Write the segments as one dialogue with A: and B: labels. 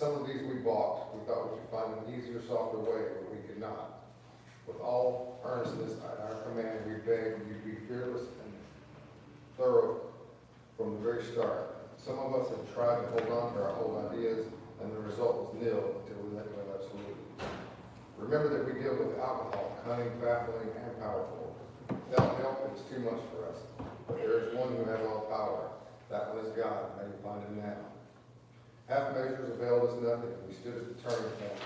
A: Some of these we balked. We thought we could find an easier, softer way, but we could not. With all earnestness at our command, we beg you be fearless and thorough from the very start. Some of us have tried to hold on to our old ideas, and the result was nil until we let go absolutely. Remember that we deal with alcohol, cunning, baffling, and powerful. Without help, it's too much for us. But there is one who has all power. That one is God. May you find him now. Half measures availed us nothing. We stood at the turning point.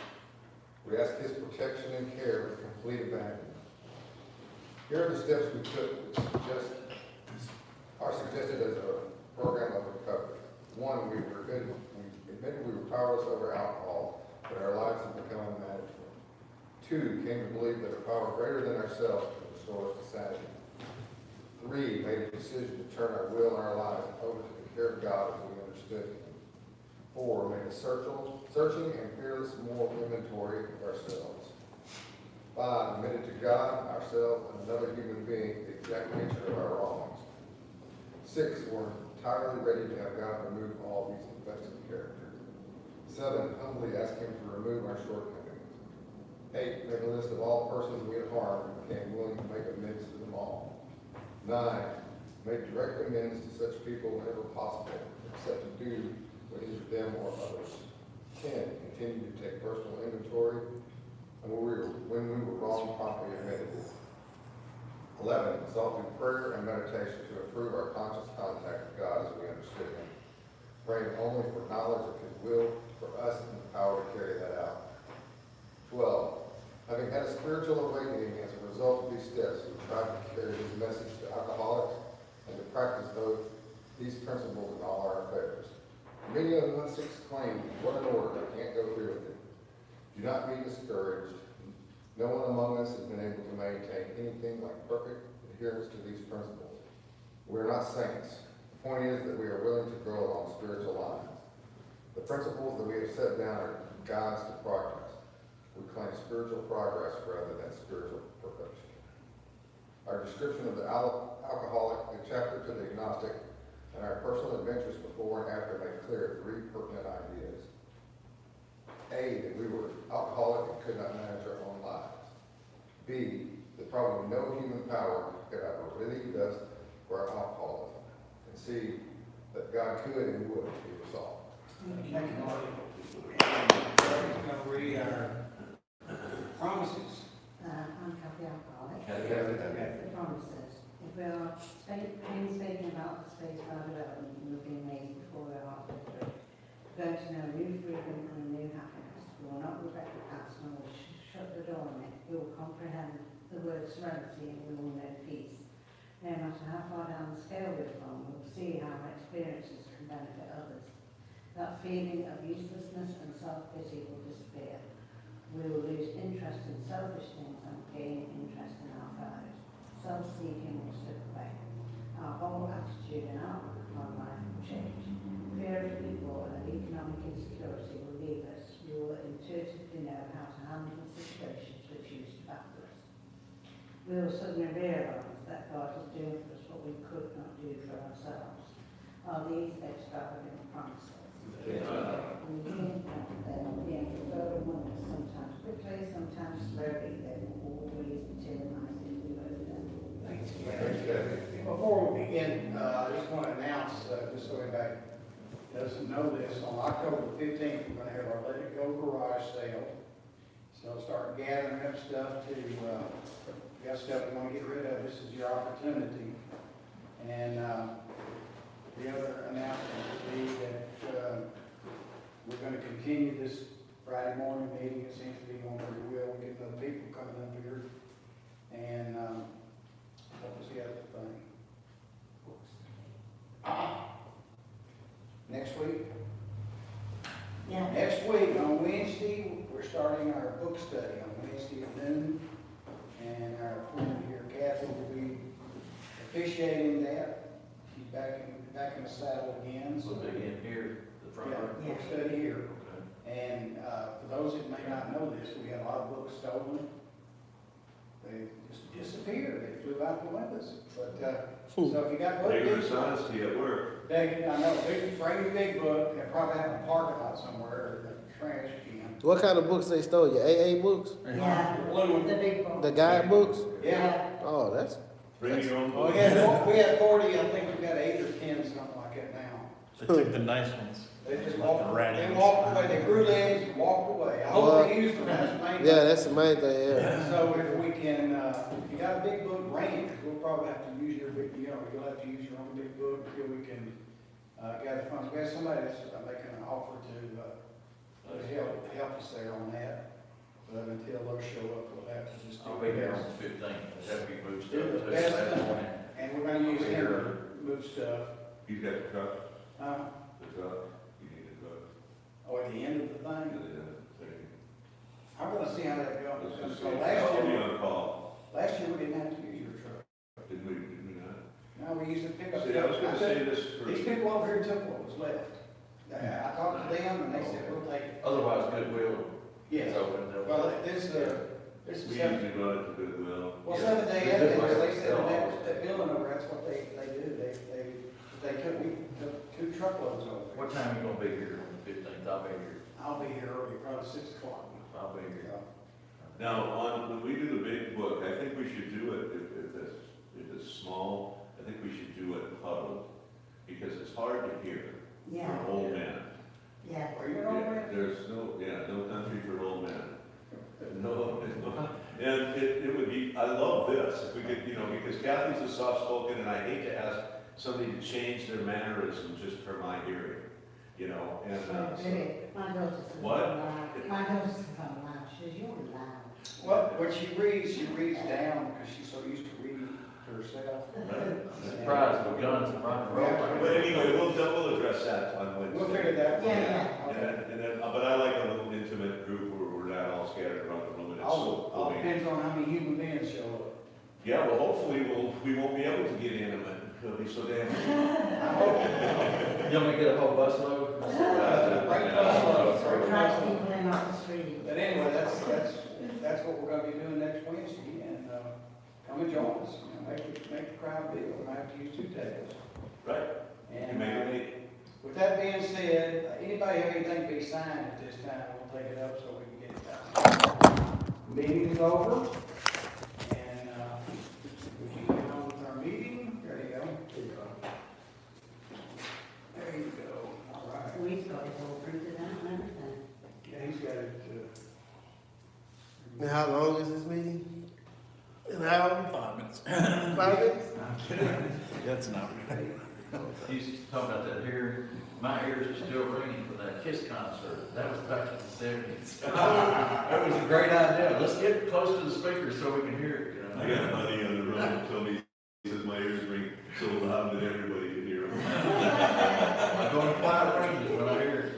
A: We ask his protection and care with complete abandonment. Here are the steps we took, which are suggested as a program of recovery. One, we admitted we were powerless over alcohol, but our lives had become unmanageable. Two, came to believe that a power greater than ourselves could restore us to sanity. Three, made a decision to turn our will and our lives over to the care of God as we understood him. Four, made a searching and fearless moral inventory of ourselves. Five, admitted to God, ourselves, and another human being the exact nature of our wrongs. Six, were entirely ready to have God remove all these defects of character. Seven, humbly asked him to remove our shortcomings. Eight, made a list of all persons we had harmed and became willing to make amends to them all. 9, make direct amends to such people whenever possible, except to do what injured them or others. 10, continue to take personal inventory, and when we were wrong, promptly admitted it. 11, sought through prayer and meditation to improve our conscious contact with God as we understood him, praying only for knowledge of his will for us and the power to carry that out. 12, having had a spiritual awakening as a result of these steps, we tried to carry his message to alcoholics and to practice these principles in all our affairs. Many of us exclaimed, "What an order, I can't go through with it." Do not be discouraged. No one among us has been able to maintain anything like perfect adherence to these principles. We are not saints. The point is that we are willing to grow along spiritual lines. The principles that we have set down are guides to progress. We claim spiritual progress rather than spiritual perfection. Our description of the alcoholic, the chapter to the agnostic, and our personal adventures before and after made clear 3 pertinent ideas. A, that we were alcoholic and could not manage our own lives. B, that probably no human power could ever relieve us for our alcoholism. And C, that God could and would heal us all.
B: Thank you, Marty. And we're going to read our promises.
C: I'm Kathy Alcoholic.
B: Okay.
C: The promises. If we are painstaking about the space of our development and looking amazed before we're halfway through, we're going to know a new freedom and a new happiness. We will not regret the past, nor will shut the door on it. We will comprehend the word serenity and we will know peace. No matter how far down the scale we're from, we will see how our experiences can benefit others. That feeling of uselessness and self-pity will disappear. We will lose interest in selfish things and gain interest in our fellows. Self-seeking will slip away. Our whole attitude and outlook on life will change. Fear of people and economic insecurity will leave us. We will intuitively know how to handle situations which used to baffle us. We will suddenly realise that God is doing for us what we could not do for ourselves. Are these extravagant promises? We think that they will be fulfilled among us, sometimes quickly, sometimes slowly. They will always materialise if we hope them.
B: Thanks,
A: Thanks,
B: Kathy.
A: Kathy.
B: Before we begin, I just want to announce, just so everybody doesn't know this, on October 15th, we're going to have our Let It Go garage sale. So start gathering up stuff to, got stuff we want to get rid of. This is your opportunity. And the other announcement would be that we're going to continue this Friday morning meeting. It seems to be going pretty well. We're getting other people coming up here. And what was the other thing? Next week?
C: Yeah.
B: Next week, on Wednesday, we're starting our book study on Wednesday at noon. And our friend here, Kathy, will be officiating that. She's back in the saddle again.
D: So they in here, the front
B: Yeah,
D: row?
B: book study here.
D: Okay.
B: And for those that may not know this, we had a lot of books stolen. They just disappeared. They flew out the windows. But so if you got books,
D: Bigger dishonesty at work.
B: I know, bring a big book. They probably have a parking lot somewhere.
E: What kind of books they stole? Your AA books?
C: Yeah,
B: Blue one.
C: the big box.
E: The guide books?
B: Yeah.
E: Oh, that's,
F: Bring your own
B: Well,
F: book.
B: we had 40, I think we got 8 or 10, something like that now.
G: They took the nice ones.
B: They just
G: Like
B: walked,
G: the rat
B: they
G: ants.
B: walked away, they grew legs and walked away. I hope they used them, that's the main thing.
E: yeah, that's the main thing, yeah.
B: So if we can, if you got a big book, bring it, 'cause we'll probably have to use your big, you'll have to use your own big book until we can, gather funds. We have somebody that's making an offer to help us there on that. But until those show up, we'll have to just do
D: I'll be here on
B: this.
D: the 15th, that'd be moved
B: Do
D: stuff
B: the
D: too,
B: best
D: that
B: thing.
D: morning.
B: And we're gonna use him to move stuff.
F: He's got the truck,
B: Uh,
F: you need the truck.
B: oh, at the end of the thing,
F: Yeah,
B: I'm gonna see how that goes.
F: let's just
B: So
F: say,
B: last
F: I'll be
B: year,
F: on call.
B: we didn't have to use your truck.
F: Didn't we not?
B: No, we used to pick up.
F: See, I was gonna say this
B: These
F: for,
B: people over here took what was left. I talked to them and they said, we'll take it.
D: Otherwise, Goodwill
B: Yes.
D: is open. they'll-
B: Well, this is
F: we
B: seven,
F: usually run it to Goodwill.
B: well,
D: Yeah.
B: 7 day
D: The
B: ethics,
D: Goodwill,
B: they said
D: they'll
B: that,
D: always-
B: that building over, that's what they do. They took, we took 2 truckloads over there.
D: What time you gonna be here on the 15th? I'll be here.
B: I'll be here early, probably 6 o'clock.
D: I'll be here.
F: Now, when we do the big book, I think we should do it, if it's small, I think we should do it huddled, because it's hard to hear
C: Yeah,
F: for old men.
C: yeah.
B: Are you an old man?
F: There's no country for old men. No, and it would be, I love this, if we could, because Kathy's a soft-spoken, and I hate to ask somebody to change their mannerism just for my hearing, and, so-
C: Really, my daughter says.
F: What?
C: My daughter says I'm loud, she says, you're loud.
B: Well, when she reads down because she's so used to reading to herself.
D: I'm surprised with guns and rock and roll.
F: But anyway, we'll address that on Wednesday.
B: We'll figure that one
C: Yeah,
B: out.
F: And then, but I like a little intimate group where we're not all scattered around the room, and it's so
B: All
F: cool.
B: depends on how many human beings show up.
F: Yeah, well, hopefully, we won't be able to get intimate, it'll be so damn.
B: I hope.
D: You want me to get a whole busload?
C: So attract people in off the street.
B: But anyway, that's what we're gonna be doing next Wednesday, and, come and join us, make the crowd big, we might have to use 2 tables.
F: Right, you
B: And,
F: make it neat.
B: with that being said, anybody have anything to be signed at this time, we'll take it up so we can get it done. Meeting's over, and, we can get on with our meeting, there you go. There you go, all right.
C: We've got it all printed out and everything.
B: Yeah, he's got it,
E: And how long is this meeting? An hour?
G: 5 minutes.
E: 5 minutes?
G: That's not.
D: He's talking about that here, my ears are still ringing from that KISS concert. That was back in the 70s. That was a great idea. Let's get close to the speaker so we can hear it.
F: I got a buddy on the road that told me, he says my ears ring so loud that everybody can hear them.
D: I go in quiet ranges when I hear it.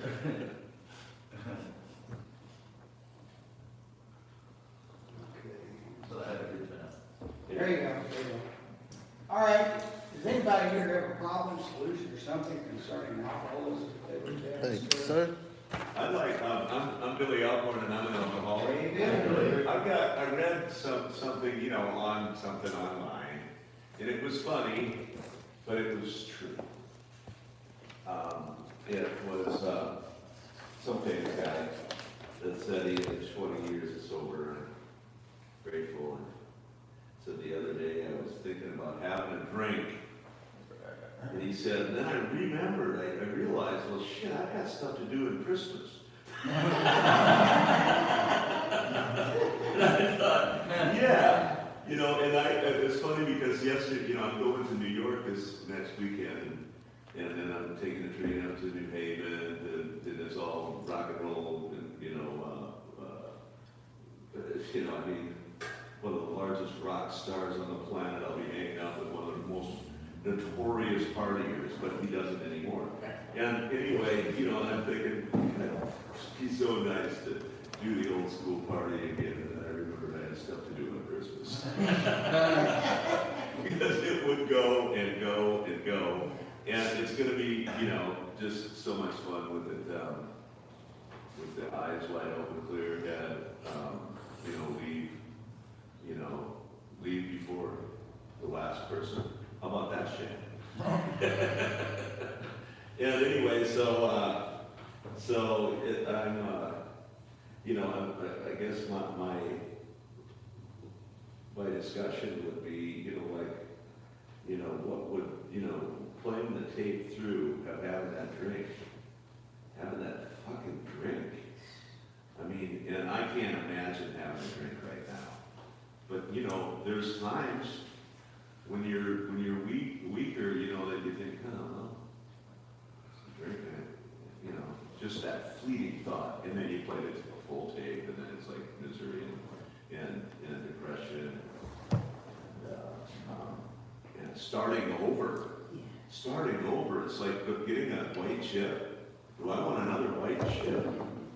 D: So I had a good time.
B: there you go. All right, does anybody here have a problem, solution, or something concerning alcoholism?
E: Thank you, sir.
F: I like, I'm Billy Alcorn and I'm an alcoholic.
B: There you go.
F: I read something, on something online, and it was funny, but it was true. It was, some famous guy that said he had 20 years of sober and grateful, and said the other day, I was thinking about having a drink, and he said, then I remembered, I realized, well, shit, I got stuff to do in Christmas. And I thought, yeah, it's funny because yesterday, I'm going to New York this next weekend, and then I'm taking a train up to New Haven, and it's all rock and roll, and, one of the largest rock stars on the planet, I'll be hanging out with one of the most notorious partiers, but he doesn't anymore. And anyway, I'm thinking, it'd be so nice to do the old school party again, and I remembered I had stuff to do on Christmas. Because it would go and go and go, and it's gonna be, just so much fun with it, with the eyes wide open, clear head, leave before the last person. How about that, Shane? And anyway, you know, I guess my discussion would be, you know, like, you know, what would, you know, playing the tape through, having that drink, having that fucking drink. I mean, and I can't imagine having a drink right now. But, you know, there's times when you're weaker, you know, that you think, oh, well, drink it, you know, just that fleeting thought. And then you play it to a full tape, and then it's like misery and depression. And starting over. Starting over, it's like getting a white chip. Do I want another white chip?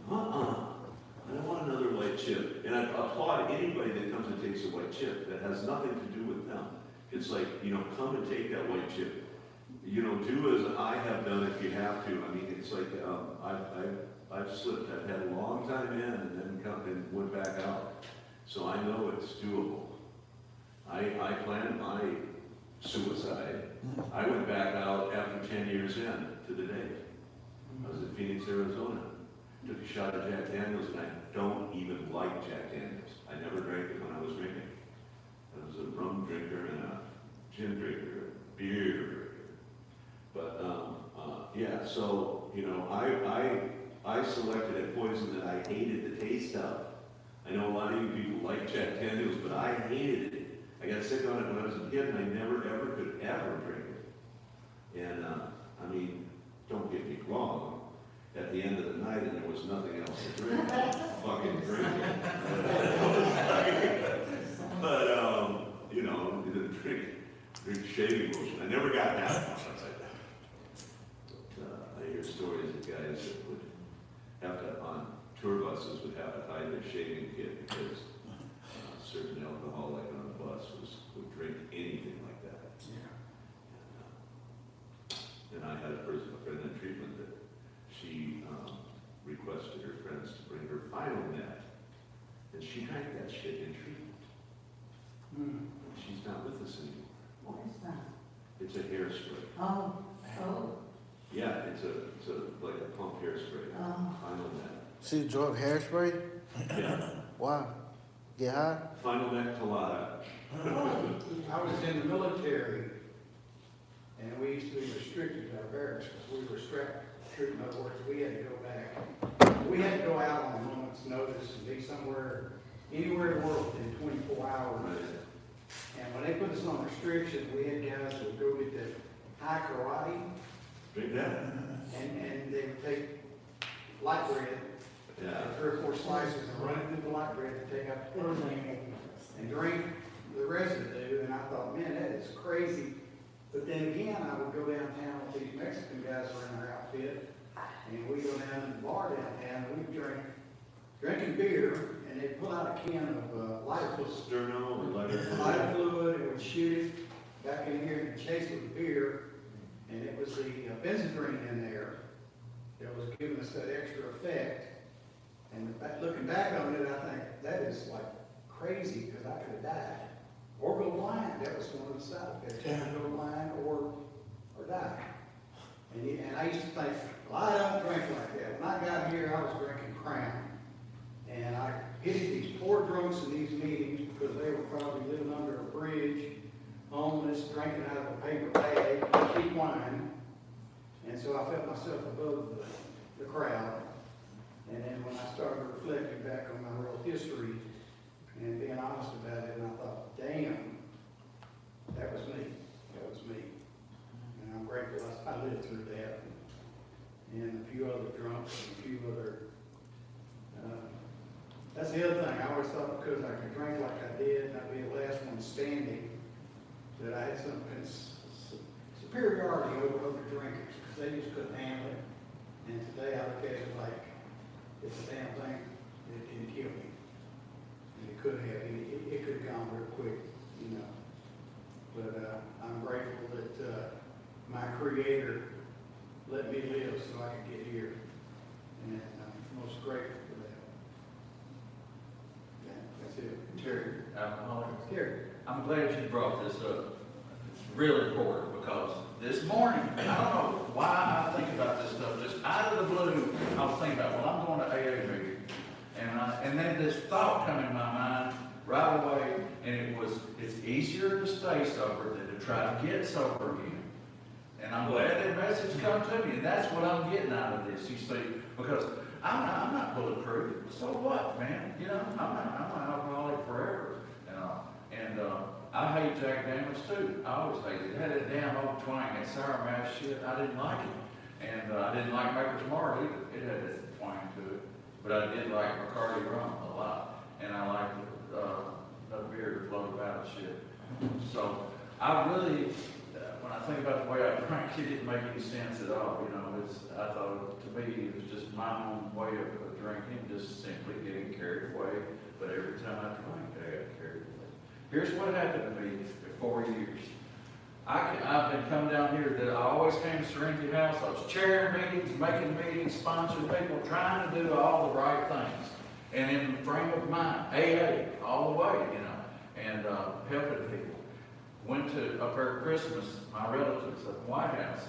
F: I don't want another white chip. And I applaud anybody that comes and takes a white chip. That has nothing to do with them. It's like, you know, come and take that white chip. You know, do as I have done if you have to. I mean, it's like, I've slipped. I've had a long time in and then come and went back out. So I know it's doable. I planned my suicide. I went back out after 10 years in to the day. I was in Phoenix, Arizona. Took a shot of Jack Daniels, and I don't even like Jack Daniels. I never drank it when I was drinking. I was a rum drinker and a gin drinker, beer drinker. But yeah, so you know, I selected a poison that I hated the taste of. I know a lot of you people like Jack Daniels, but I hated it. I got sick on it when I was a kid, and I never ever could ever drink it. And I mean, don't get me wrong. At the end of the night, and there was nothing else to drink, fucking drink it. But you know, drink shaving lotion. I never got that one. But I hear stories of guys that would have to, on tour buses, would have to hide their shaving kit because a certain alcoholic on the bus would drink anything like that. And I had a friend in treatment that she requested her friends to bring her Final Net, and she drank that shit in treatment. She's not with us anymore.
C: What is that?
F: It's a hairspray.
C: Oh.
F: Yeah, it's like a pump hairspray.
C: Oh.
F: Final Net.
E: She drunk hairspray?
F: Yeah.
E: Why? Get high?
F: Final Net Colada.
B: I was in the military, and we used to be restricted to our barracks, because we were strapped. In other words, we had to go back. We had to go out on a moment's notice and be somewhere, anywhere in the world within 24 hours. And when they put us on restriction, we had guys that would go get the high karate,
F: Drink that?
B: and they would take light bread,
F: Yeah.
B: 3 or 4 slices, and run it through the light bread and take out the protein and drink the residue. And I thought, man, that is crazy. But then again, I would go downtown with these Mexican guys who were in our outfit, and we'd go down to the bar downtown, and we'd drinking beer, and they'd pull out a can of lighter fluid,
F: Sterno or lighter?
B: lighter fluid, and would shoot it back in here and chase it with beer, and it was the benzodrine in there that was giving us that extra effect. And looking back on it, I think that is like crazy, because I could have died. Or go blind, that was one of the side effects, either go blind or die. And I used to think, well, I don't drink like that. When I got here, I was drinking Crown. And I pitied these poor drunks in these meetings, because they were probably living under a bridge, homeless, drinking out of a paper bag, cheap wine. And so I felt myself above the crowd. And then when I started reflecting back on my real history, and being honest about it, and I thought, damn, that was me. That was me. And I'm grateful I lived through that. And a few other drunks and a few other, that's the other thing. I always thought because I could drink like I did and I'd be the last one standing, that I had some superiority over other drinkers, because they just couldn't handle it. And today I look at it like, it's a damn thing. It didn't kill me. It could have, it could have gone real quick, you know. But I'm grateful that my Creator let me live so I could get here. And I'm most grateful for that. Yeah, that's it.
D: Terry, alcoholic.
B: Terry.
D: I'm glad you brought this up. It's really important because this morning, I don't know why I think about this stuff, just out of the blue, I was thinking about, well, I'm going to AA meeting. And I then this thought come in my mind right away, and it's easier to stay sober than to try to get sober again. And I'm glad that message come to me, and that's what I'm getting out of this, you see, because I'm not bulletproof. So what, man? You know, I'm an alcoholic forever, you know. And I hate Jack Daniels too. I always hated it. It had that damn old twang, that sour mash shit. I didn't like it. And I didn't like Maker's Mark either. It had that twang to it. But I did like McCarty rum a lot. And I liked a beer that floated about and shit. So I really, when I think about the way I drank, it didn't make any sense at all. You know, I thought, to me, it was just my own way of drinking, just simply getting carried away. But every time I drank, I got carried away. Here's what happened to me for 4 years. I've been coming down here, that I always came to Serenity House. I was chairing meetings, making meetings, sponsoring people, trying to do all the right things. And in the frame of mind, AA, all the way, you know, and helping people. Went to up there at Christmas, my relatives at the White House.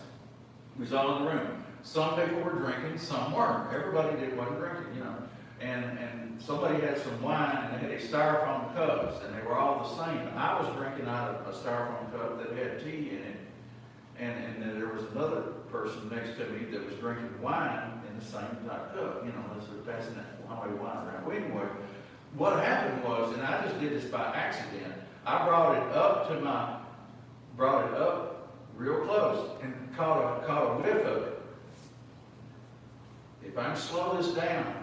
D: We was all in the room. Some people were drinking, some weren't. Everybody wasn't drinking, you know. And somebody had some wine, and they had a styrofoam cups, and they were all the same. I was drinking out of a styrofoam cup that had tea in it, and then there was another person next to me that was drinking wine in the same type cup, you know, as they're passing that one-way wine around. Well, anyway, what happened was, and I just did this by accident, I brought it up real close and caught a whiff of it. If I can slow this down,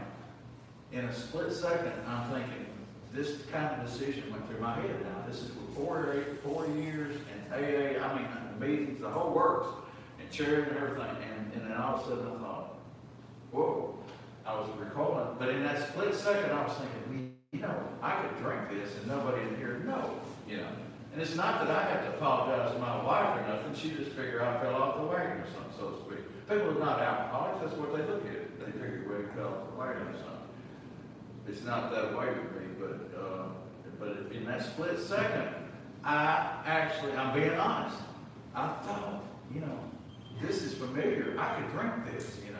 D: in a split second, I'm thinking, this kind of decision went through my head now. This is for 4 years, and AA, I mean, the meetings, the whole works, and chairing and everything, and then all of a sudden I thought, whoa, I was recalling, but in that split second I was thinking, you know, I could drink this and nobody in here know, you know. And it's not that I have to apologize to my wife or nothing, she just figured I fell off the wagon or something, so to speak. People are not alcoholics, that's what they look at. They figure, well, you fell off the wagon or something. It's not that way with me, but in that split second, I'm being honest. I thought, you know, this is familiar. I could drink this, you know.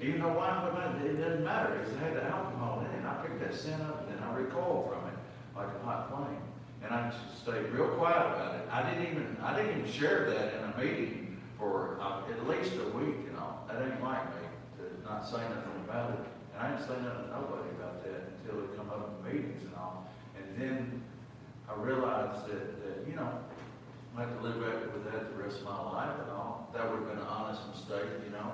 D: Even though wine, it doesn't matter, because it had the alcohol in it. I picked that scent up, and I recoiled from it like a hot flame. And I just stayed real quiet about it. I didn't even share that in a meeting for at least a week, you know. That ain't like me to not say nothing about it. And I didn't say nothing to nobody about that until it come up in meetings and all. And then I realized that you know, I have to live with that the rest of my life and all. That would have been an honest mistake, you know.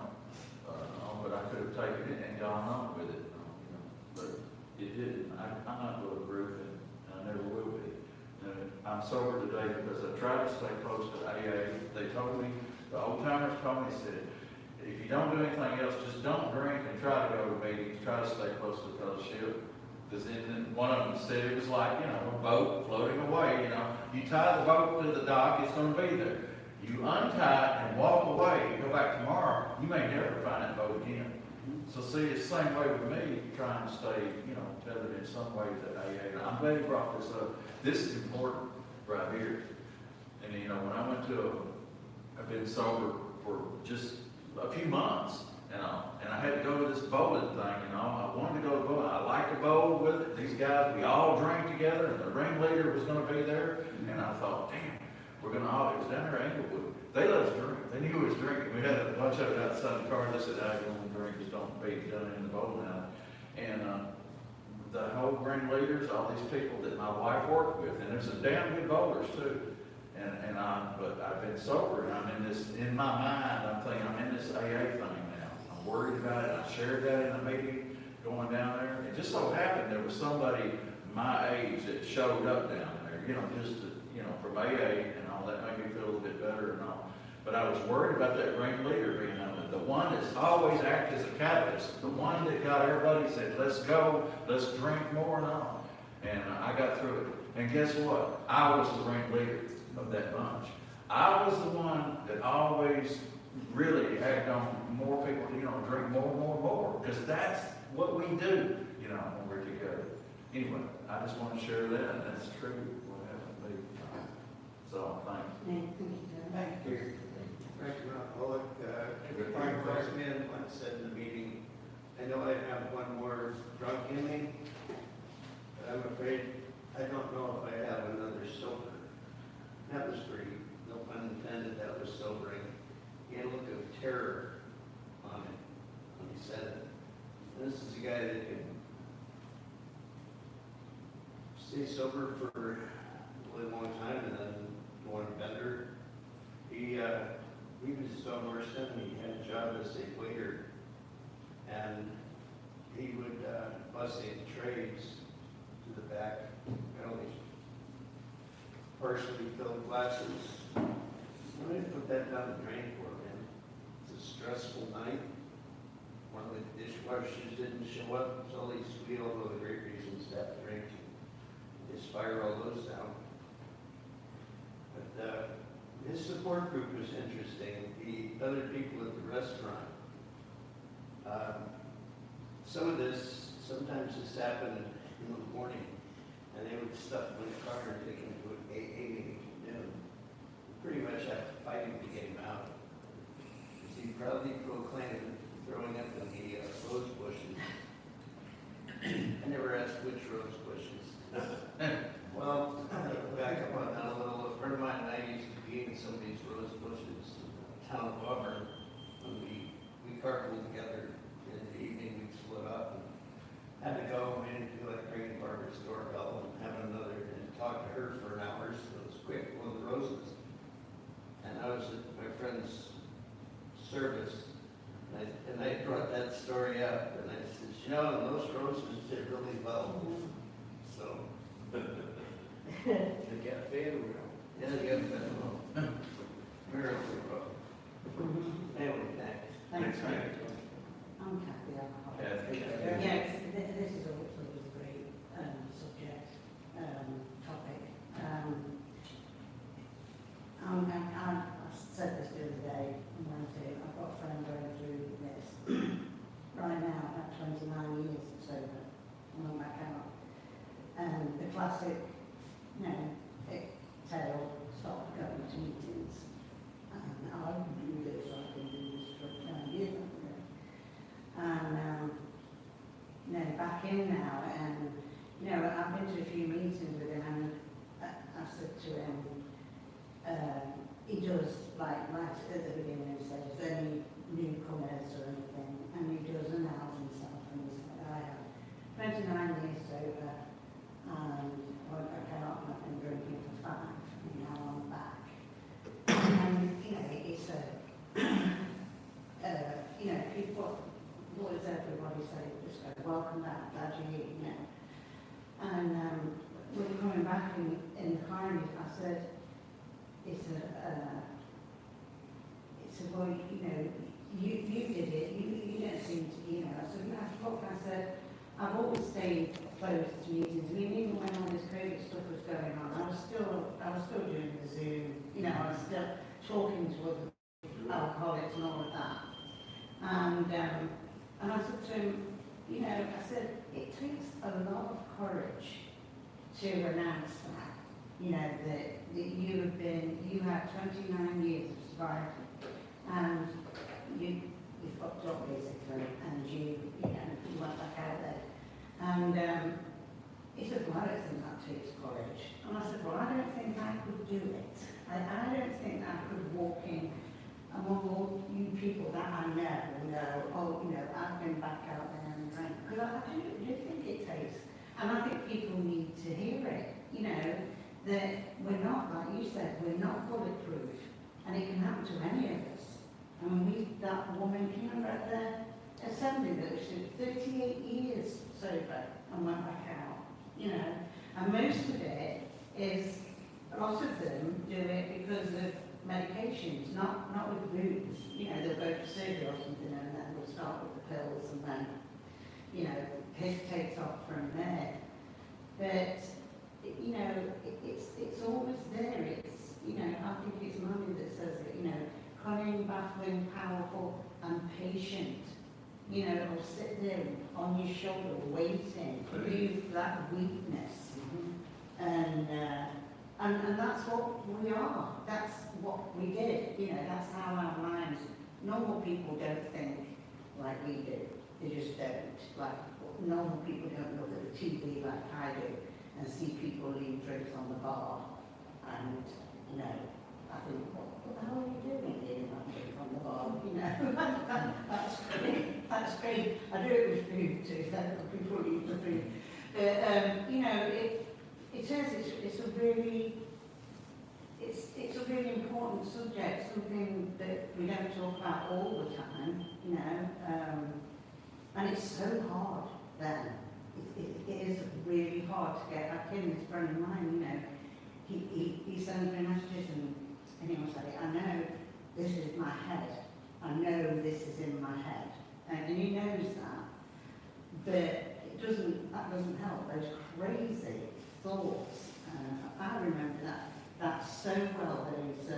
D: But I could have taken it and gone on with it, you know. But it didn't. I'm not bulletproof, and I never will be. I'm sober today because I tried to stay close to AA. They told me, the old timers told me, said, if you don't do anything else, just don't drink and try to go to meetings, try to stay close to fellowship. Because then one of them said it was like, you know, a boat floating away, you know. You tie the boat to the dock, it's going to be there. You untie it and walk away, you go back tomorrow, you may never find that boat again. So see, it's the same way with me, trying to stay, you know, tethered in some way to AA. And I'm glad you brought this up. This is important right here. And you know, when I went to I've been sober for just a few months, you know, and I had to go to this bowling thing, you know. I wanted to go to bowling. I liked to bowl with it. These guys, we all drank together, and the ringleader was going to be there. And I thought, damn, we're going to all, it was down there in Englewood. They let us drink. They knew we was drinking. We had a bunch of it outside the car. They said, I don't drink, just don't be done in the bowling alley. And the whole ringleaders, all these people that my wife worked with, and there's some damn good bowlers too. But I've been sober, and I'm in this, in my mind, I'm thinking, I'm in this AA thing now. I'm worried about it. I shared that in a meeting going down there. It just so happened there was somebody my age that showed up down there, you know, just to, you know, from AA and all that, made me feel a little bit better and all. But I was worried about that ringleader being on it. The one that's always acted as a catalyst. The one that got everybody said, let's go, let's drink more and all. And I got through it. And guess what? I was the ringleader of that bunch. I was the one that always really acted on more people, you know, drink more. Because that's what we do, you know, when we're together. Anyway, I just want to share that, and that's true, what happened to me. So, thanks.
C: Thank you, Joe.
B: Thank you. Thank you, Ron Bullock. Frank Freshman, like I said in the meeting,
H: I know I have one more drunk in me, but I'm afraid, I don't know if I have another sober. That was pretty, no pun intended, that was sobering. He had a look of terror on it when he said it. And this is a guy that could stay sober for a really long time and then go on a bender. He was so immersed in, he had a job as a waiter, and he would bus in trays to the back, got all these partially filled glasses. Let me put that down the drain for him. It's a stressful night. One of the dishwashers didn't show up, so they squeal all the great reasons to have drink. Just fire all those down. But his support group was interesting. The other people at the restaurant. Some of this, sometimes this happened in the morning, and they would stuff him in the car and take him to an AA meeting at noon. Pretty much have to fight him to get him out. He proudly proclaimed throwing up in the rose bushes. I never asked which rose bushes. Well, back up on that a little. A friend of mine and I used to be in some of these rose bushes in the town of Auburn. When we carpooled together in the evening, we'd split up and had to go. We didn't feel like ringing Barbara's doorbell and having another and talk to her for an hour. So it was quick, one of the roses. And I was at my friend's service, and I brought that story up, and I said, you know, those roses did really well. So.
B: They got fed well.
H: Yeah, they got that well. Miracle Road. Anyway, thanks.
C: Thanks.
D: Thanks.
C: I'm Kathy Alcohol.
D: Kathy.
C: Yes, this is also a great subject, topic. I said this the other day, on Wednesday, I've got a friend going through this right now at 29 years sober, and I'm back out. And the classic, tale, stop going to meetings. And I can do this, I can do this for 10 years. And, back in now, and, I've been to a few meetings with him, and I said to him, he does, like at the beginning, he says, any newcomers or anything, and he does announce himself, and he said, I have 29 years sober, and I cannot have been drinking for 5, and now I'm back. And, it's people, what does everybody say? Just go, welcome back, glad you're here, And when we're coming back in the car, I said, well, you did it, you don't seem to, I said, I've always stayed close to meetings. I mean, even when all this COVID stuff was going on, I was still doing the Zoom, I was still talking to other alcoholics and all of that. And I said to him, I said, it takes a lot of courage to announce that, that you had 29 years of sobriety, and you fucked up basically, and you went back out there. And he said, well, I don't think that takes courage. And I said, well, I don't think I could do it. I don't think I could walk in among all you people that I know, I've been back out there and drank. Because I do think it takes, and I think people need to hear it, that we're not, like you said, we're not bulletproof, and it can happen to any of us. I mean, that woman, can you remember at the assembly that was 38 years sober and went back out, and most of it is, a lot of them do it because of medications, not with booze. They'll go for surgery or something, and then we'll start with the pills, and then, it takes off from there. But, it's always there. It's, I think it's Mummy that says it, cunning, baffling, powerful, and patient. Or sit there on your shoulder waiting for you, that weakness. And that's what we are. That's what we did. That's how our lives. Normal people don't think like we do. They just don't. Like, normal people don't look at the TV like I do and see people leave drinks on the bar. And, you know, I think, what the hell are you doing leaving that drink on the bar? You know, that's great. That's great. I do it with food too, so people eat the food. But, you know, it's a really, it's a really important subject, something that we don't talk about all the time, you know, and it's so hard then. It is really hard to get back in. This friend of mine, you know, he sends me messages and he'll say, I know this is my head. I know this is in my head. And he knows that. But that doesn't help. Those crazy thoughts. I remember that so well. Those,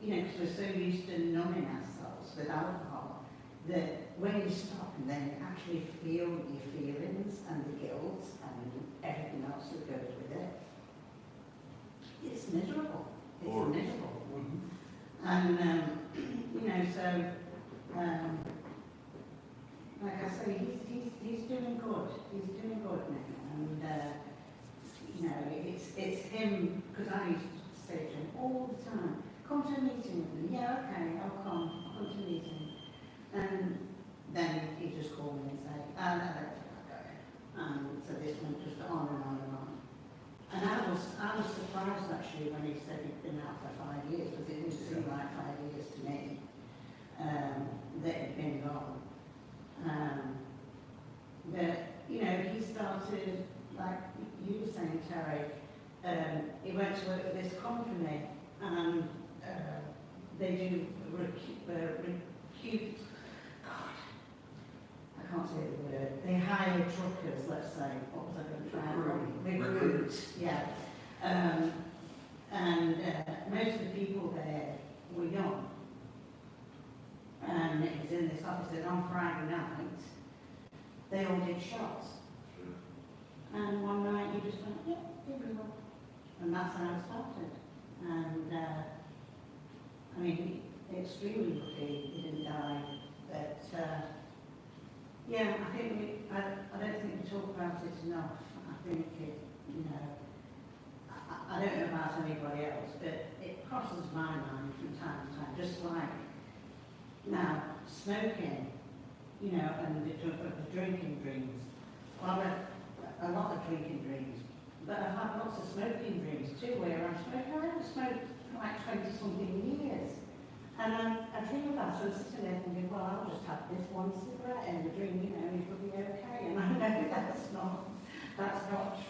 C: you know, because we're so used to numbing ourselves with alcohol, that when you stop and then you actually feel your feelings and the guilt and everything else that goes with it, it's miserable. It's
F: Or-
C: miserable. And, you know, so, like I say, he's doing good. He's doing good now. And, you know, it's him, because I used to say to him all the time, come to a meeting with me. Yeah, okay, I'll come to a meeting. And then he just called me and said, oh, no, I don't think I'll go. And so this went just on and on and on. And I was surprised actually when he said he'd been out for 5 years, because it didn't seem like 5 years to me, that he'd been gone. But, you know, he started, like you were saying, Terry, he went to work for this company, and they do God, I can't say the word. They hire truckers, let's say. What was I going to try and recruit? Yeah. And most of the people there were young. And it was in this office, and on Friday night, they all did shots. And one night he just went, yeah, here we go. And that's how it started. And, I mean, extremely lucky he didn't die. But, yeah, I think I don't think we talk about it enough. I think it, you know, I don't know about anybody else, but it crosses my mind from time to time, just like now, smoking, you know, and the drinking dreams. Well, I've had a lot of drinking dreams, but I've had lots of smoking dreams too, where I'm smoking. I haven't smoked for like 20-something years. And I dream about it, and sitting there thinking, well, I'll just have this one cigarette in the dream, you know, it'll be okay. And I know that's not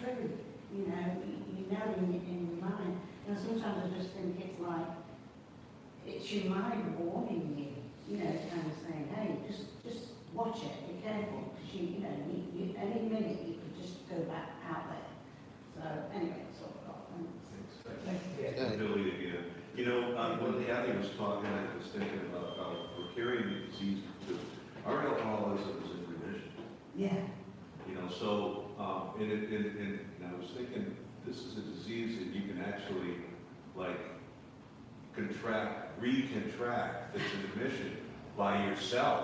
C: true. You know in your mind. And sometimes I just think it's like, it's your mind warning you, you know, kind of saying, hey, just watch it, be careful, because you know, any minute you could just go back out there. So anyway, that's all I've got. Thanks.
F: Billy again. You know, when Kathy was talking, I was thinking about how we're carrying the disease to, our alcoholism is in remission.
C: Yeah.
F: You know, so, and I was thinking, this is a disease that you can actually, like, recontract that's in remission by yourself.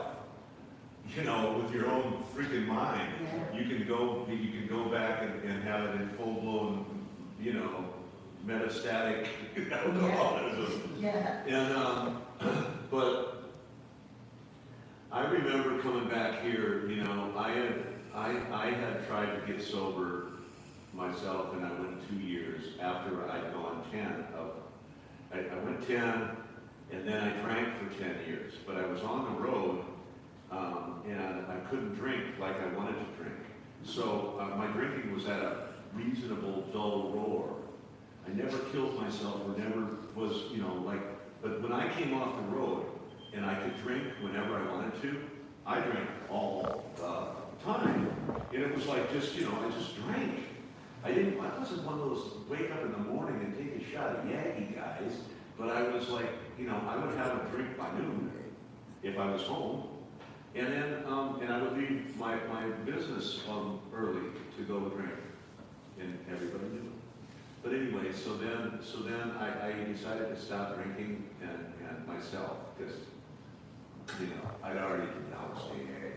F: You know, with your own freaking mind.
C: Yeah.
F: You can go back and have it in full-blown, you know, metastatic alcoholism.
C: Yeah.
F: And, but I remember coming back here, you know, I had tried to get sober myself, and I went 2 years after I'd gone 10. I went 10, and then I drank for 10 years, but I was on the road, and I couldn't drink like I wanted to drink. So my drinking was at a reasonable, dull roar. I never killed myself or never was, you know, like, but when I came off the road and I could drink whenever I wanted to, I drank all the time. And it was like just, you know, I just drank. I wasn't one of those wake up in the morning and take a shot of Yagi guys, but I was like, you know, I would have a drink by noon if I was home. And then, and I would leave my business early to go drink. And everybody knew it. But anyway, so then I decided to stop drinking and myself, because, you know, I'd already denounced AA.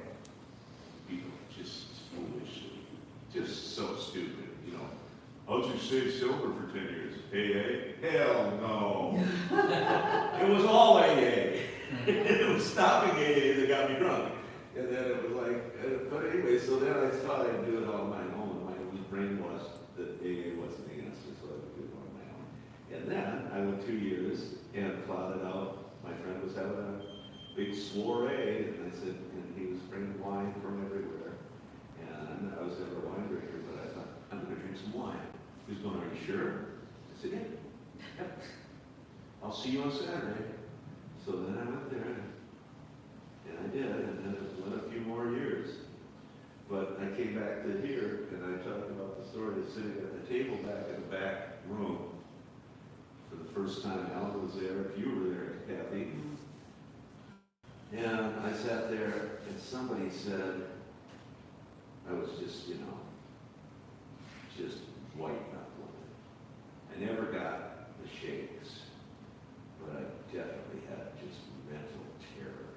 F: you know, just foolish, just so stupid, you know. How'd you stay sober for 10 years? AA? Hell no. It was all AA. It was stopping AA that got me drunk. And then it was like, but anyway, so then I thought I'd do it on my own. My brain was that AA wasn't the answer, so I would do it on my own. And then I went 2 years and plotted out. My friend was having a big soiree, and I said, and he was bringing wine from everywhere. And I was never a wine drinker, but I thought, I'm going to drink some wine. He was going, are you sure? I said, yeah. I'll see you on Saturday. So then I went there, and I did, and then it went a few more years. But I came back to here, and I talked about the story of sitting at the table back in the back room for the first time. Alan was there, you were there, Kathy. And I sat there, and somebody said, I was just, you know, just white knuckling. I never got the shakes, but I definitely had just mental terror.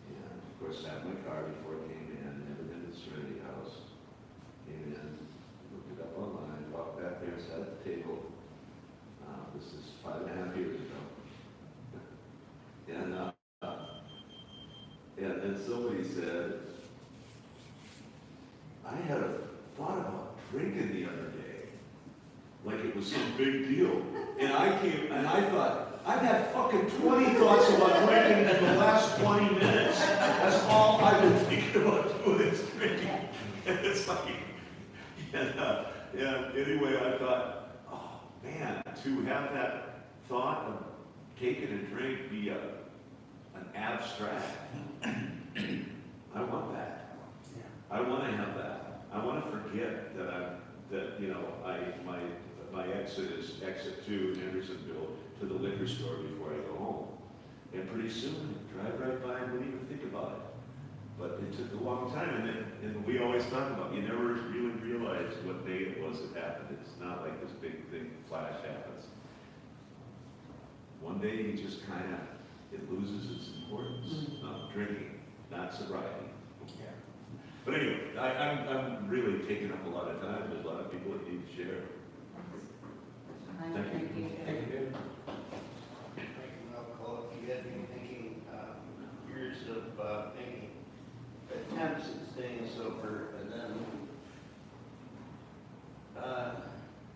F: And of course, I had my car before I came in, never been to the Serenity House. Came in, looked it up online, walked back there, sat at the table. This is 5.5 years ago. And then somebody said, I had a thought about drinking the other day, like it was some big deal. And I came, and I thought, I've had fucking 20 thoughts about drinking in the last 20 minutes. That's all I've been thinking about doing is drinking. And it's like, and anyway, I thought, oh man, to have that thought of taking a drink be an abstract, I want that. I want to have that. I want to forget that you know, my exit is exit 2 in Hendersonville to the liquor store before I go home. And pretty soon, drive right by and wouldn't even think about it. But it took a long time, and we always talk about, you never really realize what day it was that happened. It's not like this big thing, flash happens. One day you just kind of, it loses its importance. Drinking, not sobriety.
B: Yeah.
F: But anyway, I'm really taking up a lot of time. There's a lot of people that need to share.
C: Thank you.
H: Drinking alcohol, you had me thinking, years of thinking, attempts at staying sober, and then,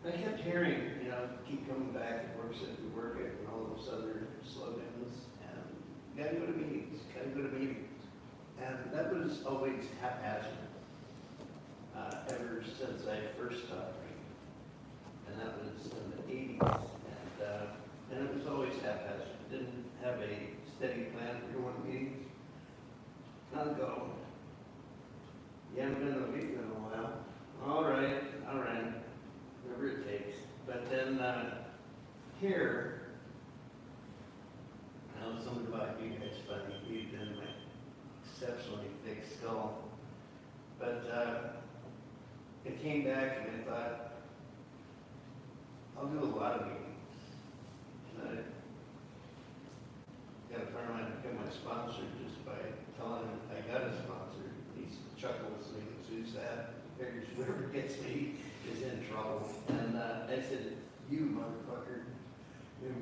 H: I kept hearing, you know, keep coming back, it works if you work it, and all those other slogans, and you gotta go to meetings, gotta go to meetings. And that was always haphazard, ever since I first started drinking. And that was in the 80s, and it was always haphazard. Didn't have a steady plan for going to meetings. Not going. You haven't been to a meeting in a while. All right, whatever it takes. But then here, I know something about you guys, funny. You've been my exceptionally thick skull. But it came back, and I thought, I'll do a lot of meetings. And I got a friend of mine become my sponsor just by telling him I got a sponsor. He chuckles and he goes, who's that? He figures whoever gets me is in trouble. And I said, you motherfucker.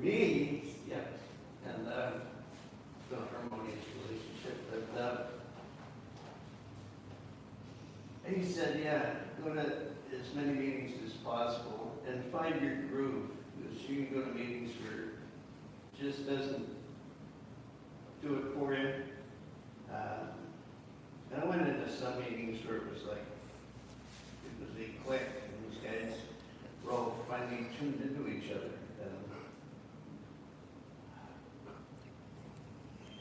H: Me? Yeah. And it's been a harmonious relationship. But he said, yeah, go to as many meetings as possible and find your groove. Because you can go to meetings where it just doesn't do it for you. And I went into some meetings where it was like, it was a click, and these guys were all finally tuned into each other. And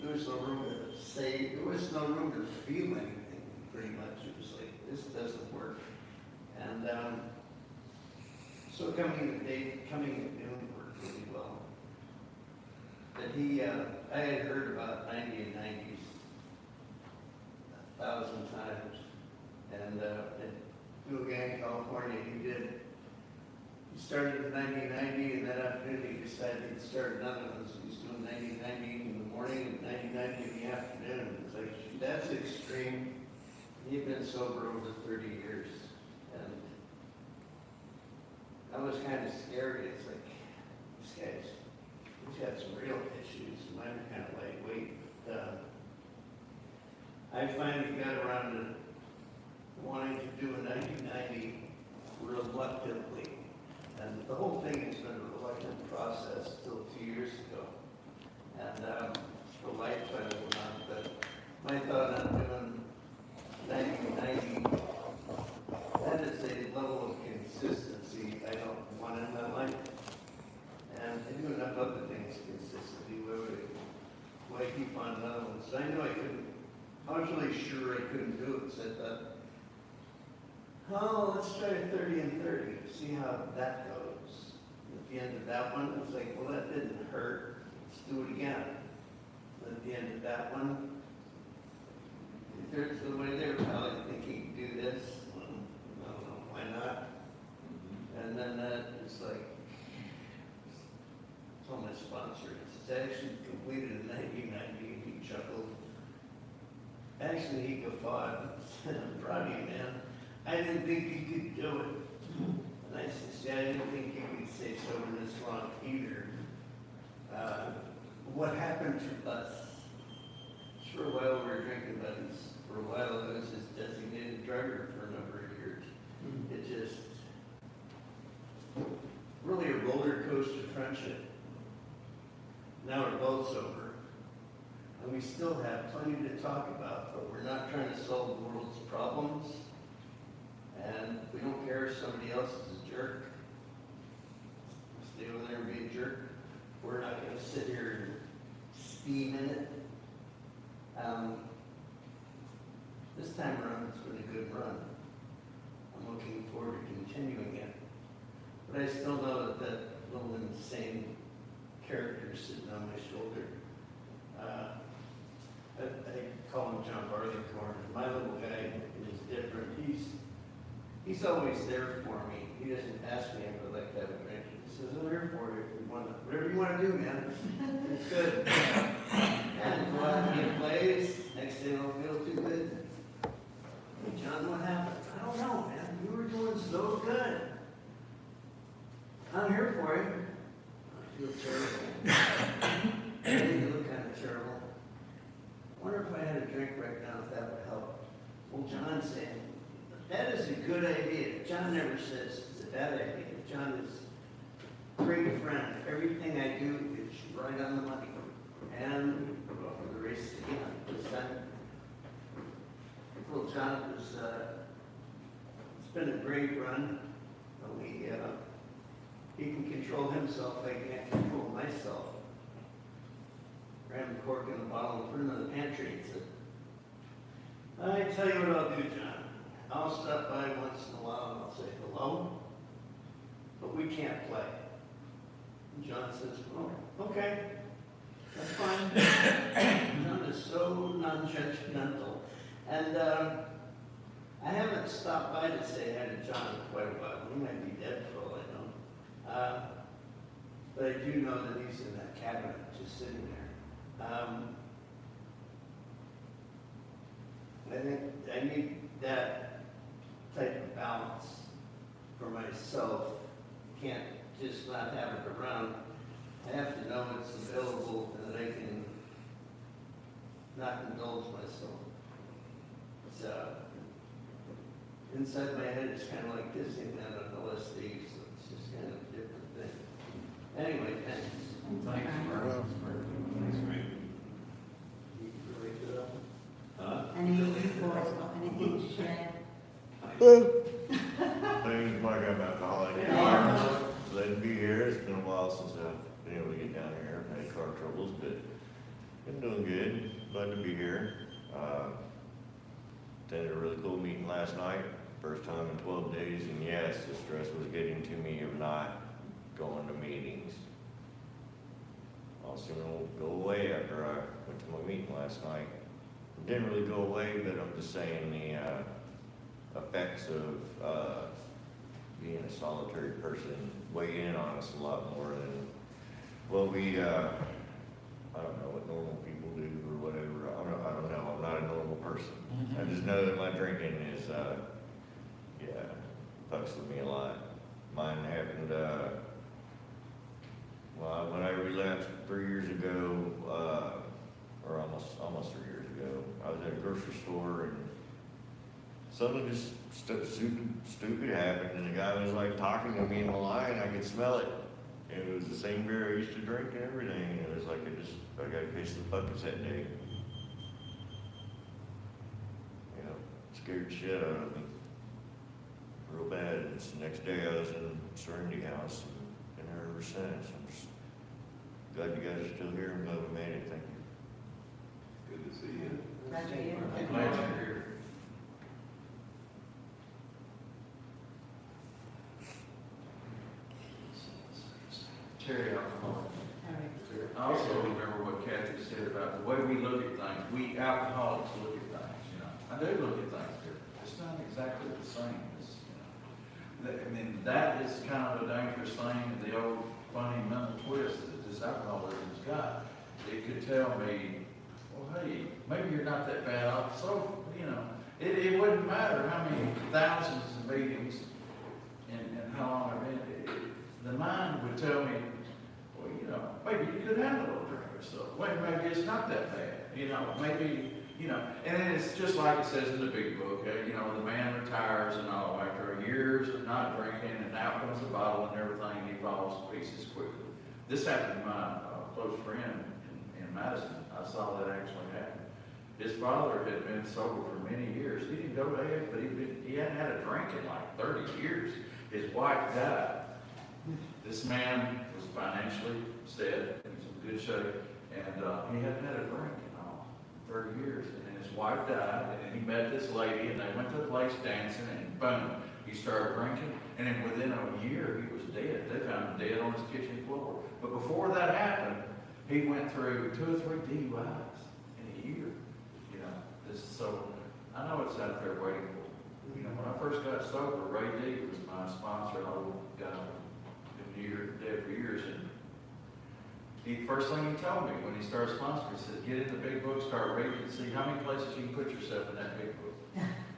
H: there was no room to say, there was no room to feel anything, pretty much. It was like, this doesn't work. And so coming at noon worked really well. That I had heard about 90 and 90s 1,000 times. And a guy in California, he started in 1990, and that afternoon he decided he'd start another one. So he's doing 90 in the morning and 90 in the afternoon. It's like, that's extreme. he'd been sober over 30 years, and I was kind of scared. It's like, he's got some real issues, mine are kind of lightweight. I finally got around to wanting to do a 1990 reluctantly, and the whole thing has been a reluctant process till a few years ago. And the life finally went on, but my thought on doing 1990, that is a level of consistency I don't want in my life. And I do enough other things consistently, why keep on another one? So I knew I couldn't, I was really sure I couldn't do it, so I thought, oh, let's try a 30 and 30, see how that goes. At the end of that one, it was like, well, that didn't hurt, let's do it again. At the end of that one, there's the way they were probably thinking, do this, I don't know, why not? And then that is like, told my sponsor, it's actually completed in 1990, and he chuckled. Actually, he guffawed, said, I'm proud of you, man. I didn't think you could do it. And I said, see, I didn't think you could stay sober this long either. What happened to us? For a while, we were drinking buddies. For a while, I was his designated drugger for a number of years. It just, really a roller coaster friendship. Now we're both sober, and we still have plenty to talk about, but we're not trying to solve the world's problems, and we don't care if somebody else is a jerk. Stay over there and be a jerk. We're not going to sit here and steam in it. This time around, it's been a good run. I'm looking forward to continuing it. But I still know that that little insane character sitting on my shoulder, I call him John Barleycorn. My little guy is different. He's always there for me. He doesn't ask me if I'd like to have a drink. He says, I'm here for you if you want to, whatever you want to do, man. It's good. And go out and get plays. Next day I don't feel too good. Hey, John, what happened? I don't know, man. You were doing so good. I'm here for you. I feel terrible. I think you look kind of terrible. I wonder if I had a drink right now, if that would help. Well, John's saying, that is a good idea. John never says it's a bad idea. John is a great friend. Everything I do is right on the money. And we'll go for the race again. This time, well, John was, it's been a great run. He can control himself, I can't control myself. Grab the cork in the bottle and put it in the pantry and said, I tell you what I'll do, John. I'll stop by once in a while and I'll say hello, but we can't play. And John says, oh, okay, that's fine. John is so non-judgmental. And I haven't stopped by to say hi to John in quite a while. He might be dead for all I know. But I do know that he's in that cabinet just sitting there. I think I need that type of balance for myself. Can't just not have it around. I have to know it's available and that I can not indulge myself. It's, inside my head, it's kind of like Disneyland on LSD, so it's just kind of a different thing. Anyway, thanks.
D: Thanks, Mark.
E: Well,
D: Thanks, Frank.
H: You really good.
F: Huh?
C: Any of you boys got anything to share?
G: Things Mike, I'm alcoholic.
H: Yeah.
G: Glad to be here. It's been a while since I've been able to get down here. I've had car troubles, but been doing good. Glad to be here. Attended a really cool meeting last night. First time in 12 days, and yes, the stress was getting to me of not going to meetings. I'll soon it'll go away after I went to my meeting last night. It didn't really go away, but I'm just saying the effects of being a solitary person weigh in on us a lot more than what we, I don't know what normal people do or whatever. I don't know. I'm not a normal person. I just know that my drinking is, yeah, fucks with me a lot. Mine happened, well, when I relapsed 3 years ago, or almost 3 years ago, I was at a grocery store and something just stupid happened, and the guy was like talking to me in the line, I could smell it. And it was the same beer I used to drink and everything, and it was like I got a case of the buckets that day. You know, scared the shit out of me. Real bad. And the next day I was in Serenity House and been there ever since. I'm just glad you guys are still here. I'm glad we made it. Thank you.
F: Good to see you.
C: Glad you're here.
D: I'm glad you're here. Terry, alcohol. I also remember what Kathy said about the way we look at things. We alcoholics look at things, you know. I do look at things different. It's not exactly the same. It's, you know, I mean, that is kind of a dangerous thing, the old funny mental twist that this alcoholism's got. It could tell me, well, hey, maybe you're not that bad off. So, you know, it wouldn't matter how many thousands of meetings and how long I've been. The mind would tell me, well, you know, maybe you could handle a little drink or so. Well, maybe it's not that bad. You know, maybe, you know, and then it's just like it says in the big book, you know, the man retires and all after years of not drinking, and out comes a bottle and everything, he falls to pieces quickly. This happened to my close friend in Madison. I saw that actually happen. His father had been sober for many years. He didn't go to AA, but he hadn't had a drink in like 30 years. His wife died. This man was financially steady, he was in good shape, and he hadn't had a drink in all 30 years. And then his wife died, and then he met this lady, and they went to the place dancing, and boom, he started drinking, and then within a year, he was dead. They found him dead on his kitchen floor. But before that happened, he went through 2 or 3 DUIs in a year. You know, so I know it's out there waiting for him. You know, when I first got sober, Ray D was my sponsor, and old guy. Dead for years, and first thing he told me when he started sponsoring, he said, get in the big book, start reading, and see how many places you can put yourself in that big book.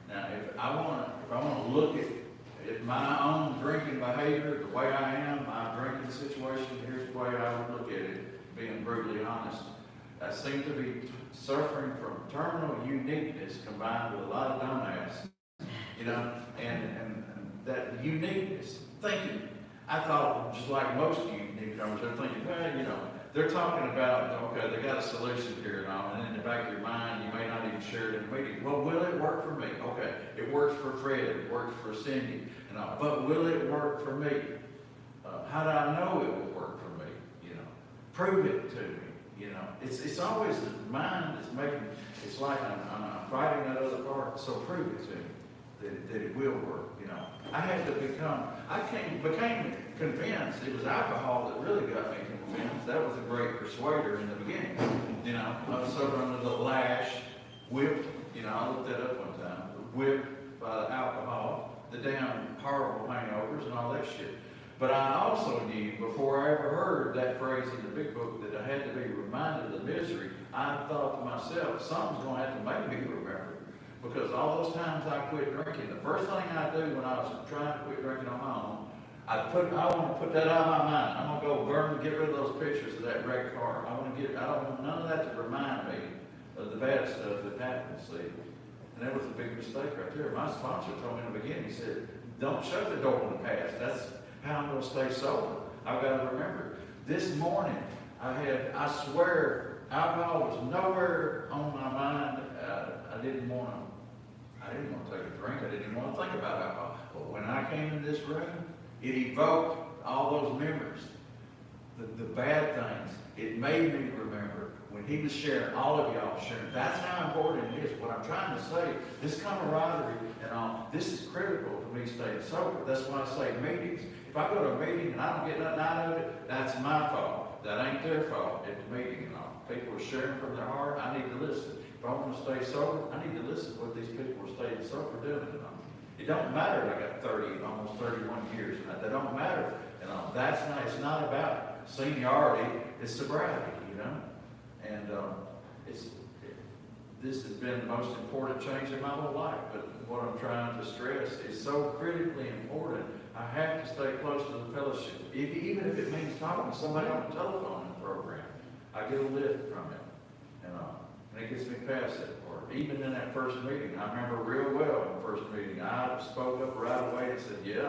D: Now, if I want to look at my own drinking behavior, the way I am, my drinking situation, here's the way I would look at it, being brutally honest. I seem to be suffering from terminal uniqueness combined with a lot of dumbass, you know, and that uniqueness, thinking. I thought, just like most of you newcomers, they're thinking, well, you know, they're talking about, okay, they got a solution here and all, and in the back of your mind, you may not even share it in the meeting. Well, will it work for me? Okay, it works for Fred, it works for Cindy, and all, but will it work for me? How do I know it will work for me? You know, prove it to me. You know, it's always the mind that's making. It's like I'm fighting that other part. So prove it to me that it will work. You know, I had to become convinced. It was alcohol that really got me convinced. That was a great persuader in the beginning. You know, I was sober under the lash, whipped. You know, I looked that up one time. Whipped by the alcohol, the damn horrible hangovers and all that shit. But I also knew, before I ever heard that phrase in the big book, that I had to be reminded of the misery. I thought to myself, something's going to have to make me remember. Because all those times I quit drinking, the first thing I do when I was trying to quit drinking on my own, I want to put that out of my mind. I'm going to go burn and get rid of those pictures of that wrecked car. I don't want none of that to remind me of the bad stuff that happened, see. And that was a big mistake right there. My sponsor told me in the beginning, he said, don't shut the door on the past. That's how I'm going to stay sober. I've got to remember. This morning, I swear, alcohol was nowhere on my mind. I didn't want to take a drink. I didn't even want to think about alcohol. But when I came in this room, it evoked all those memories, the bad things. It made me remember when he was sharing, all of y'all sharing. That's how important it is. What I'm trying to say, this camaraderie and all, this is critical to me staying sober. That's why I say meetings. If I go to a meeting and I don't get nothing out of it, that's my fault. That ain't their fault at the meeting and all. People are sharing from their heart. I need to listen. If I want to stay sober, I need to listen to what these people are staying sober doing and all. It don't matter I got 30, almost 31 years. That don't matter. And all. It's not about seniority. It's sobriety, you know. And this has been the most important change in my whole life, but what I'm trying to stress is so critically important. I have to stay close to the fellowship, even if it means talking to somebody on the telephone in the program. I get a lift from it, and it gets me past that part. Even in that first meeting, I remember real well in the first meeting, I spoke up right away and said, yeah,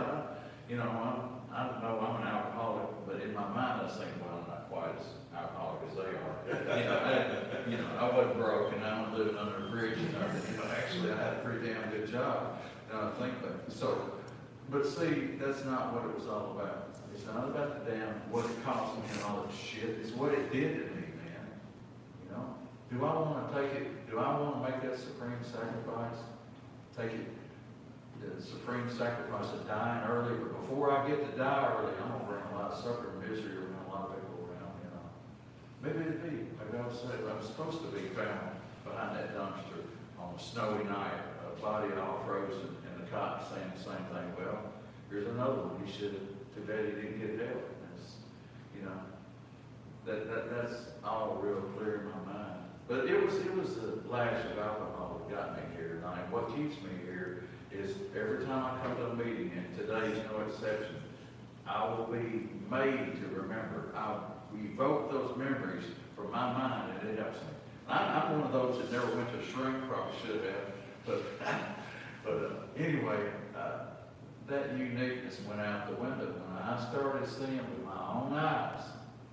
D: I don't know, I'm an alcoholic, but in my mind, I was thinking, well, I'm not quite as alcoholic as they are. I wasn't broke, and I was living under a bridge, actually, I had a pretty damn good job, I think that. But see, that's not what it was all about. It's not about the damn, what it cost me and all that shit, it's what it did to me, man. Do I wanna take it, do I wanna make that supreme sacrifice? Take it, the supreme sacrifice of dying early, but before I get to die early, I'm gonna bring a lot of suffering, misery around, a lot of people around, Maybe it'd be, maybe I was supposed to be found behind that dumpster on a snowy night, a body all frozen, and the cop saying the same thing. Well, here's another one, you should have, too bad he didn't get dealt. That's all real clear in my mind. But it was the lash of alcohol that got me here tonight. What keeps me here is every time I come to a meeting, and today's no exception, I will be made to remember. I'll evoke those memories from my mind, and it helps me. I'm one of those that never went to shrink, probably should have, but anyway, that uniqueness went out the window when I started seeing with my own eyes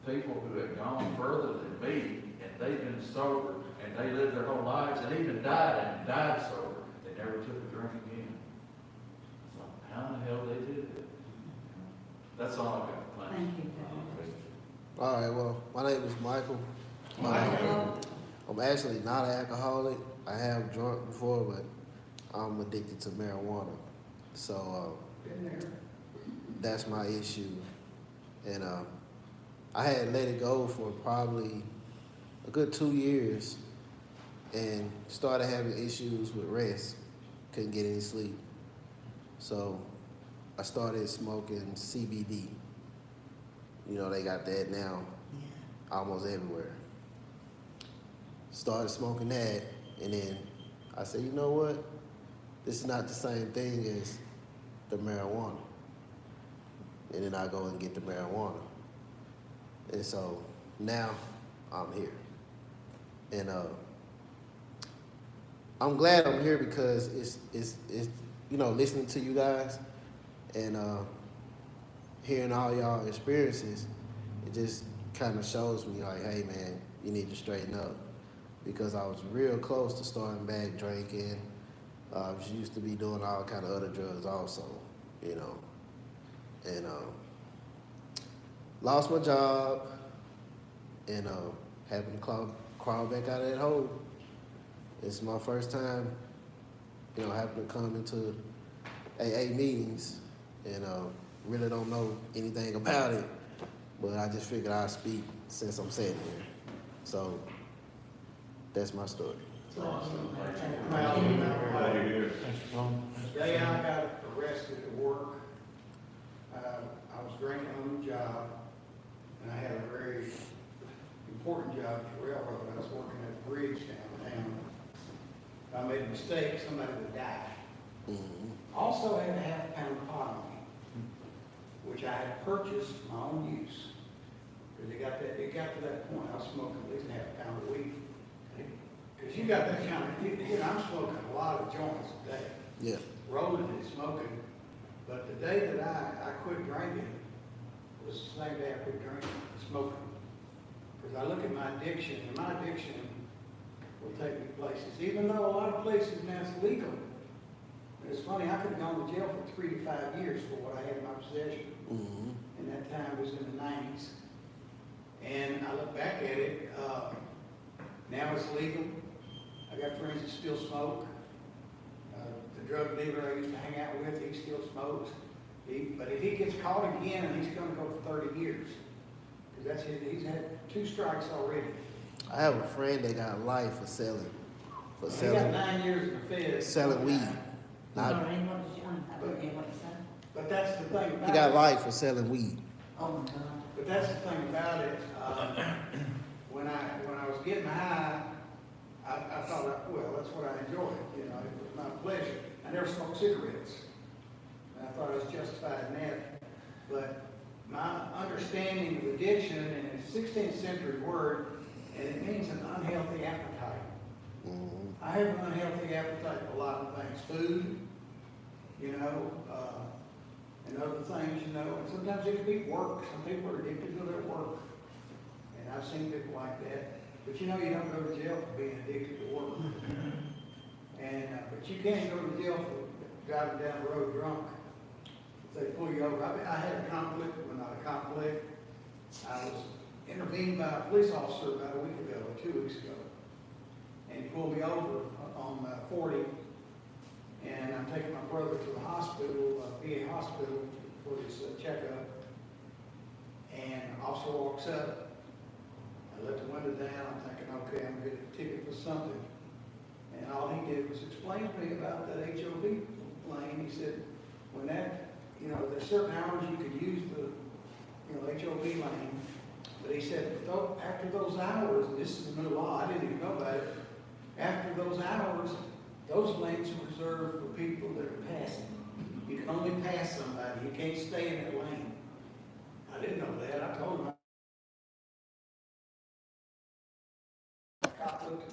D: people who had gone further than me, and they've been sober, and they lived their whole lives, and even died sober. They never took a drink again. I thought, how in the hell they did it? That's all I've got.
C: Thank you,
E: All right, well, my name is Michael. I'm actually not an alcoholic. I have drunk before, but I'm addicted to marijuana. So that's my issue. And I had let it go for probably a good 2 years and started having issues with rest. Couldn't get any sleep. So I started smoking CBD. They got that now almost everywhere. Started smoking that, and then I said, you know what? This is not the same thing as the marijuana. And then I go and get the marijuana. And so now I'm here. And I'm glad I'm here because it's listening to you guys and hearing all y'all experiences, it just kind of shows me like, hey man, you need to straighten up. Because I was real close to starting back drinking. She used to be doing all kind of other drugs also, And lost my job and having to crawl back out of that hole. It's my first time, having to come into AA meetings and really don't know anything about it, but I just figured I'd speak since I'm sitting here. So that's my story.
D: Awesome.
B: Glad you're here. The day I got arrested at work, I was drinking on the job, and I had a very important job at the railroad. I was working at the bridge downtown. If I made a mistake, somebody would die.
E: Mm-hmm.
B: Also had a half-pound pot on me, which I had purchased for my own use. Because it got to that point, I was smoking at least a half pound a week. Because you got that kind of, I'm smoking a lot of joints a day.
E: Yeah.
B: Rolling and smoking. But the day that I quit drinking was the same day I quit drinking, smoking. Because I look at my addiction, and my addiction will take me places. Even though a lot of places now it's legal. It's funny, I could have gone to jail for 3 to 5 years for what I had in my possession.
E: Mm-hmm.
B: And that time was in the 90s. And I look back at it, now it's legal. I got friends that still smoke. The drug dealer I used to hang out with, he still smokes. But if he gets caught again, he's gonna go for 30 years. Because he's had 2 strikes already.
E: I have a friend that got life for selling.
B: He got 9 years in the Fed.
E: Selling weed.
C: Sorry, what did you, I forget what you said.
B: But that's the thing about
E: He got life for selling weed.
C: Oh my God.
B: But that's the thing about it. When I was getting high, I I thought, well, that's what I enjoyed, you know, it was my pleasure. I never smoked cigarettes. And I thought I was justified in that. But my understanding of addiction, and it's a 16th century word, and it means an unhealthy appetite.
E: Mhm.
B: I have an unhealthy appetite for a lot of things, food, you know, and other things, you know, and sometimes it can be work. Some people are addicted to their work. And I've seen people like that. But you know, you don't go to jail for being addicted to work. And, but you can't go to jail for driving down the road drunk. If they pull you over, I had a conflict, well, not a conflict. I was intervened by a police officer about a week ago, or 2 weeks ago. And he pulled me over on 40. And I'm taking my brother to the hospital, VA hospital, for his checkup. And the officer walks up. I let the window down. I'm thinking, okay, I'm gonna get a ticket for something. And all he did was explain to me about that HOV lane. He said, when that, you know, there's certain hours you could use the, you know, HOV lane. But he said, after those hours, and this is a new law, I didn't even know about it. After those hours, those lanes are reserved for people that are passing. You can only pass somebody. You can't stay in that lane. I didn't know that. I told him. Cop looked at me.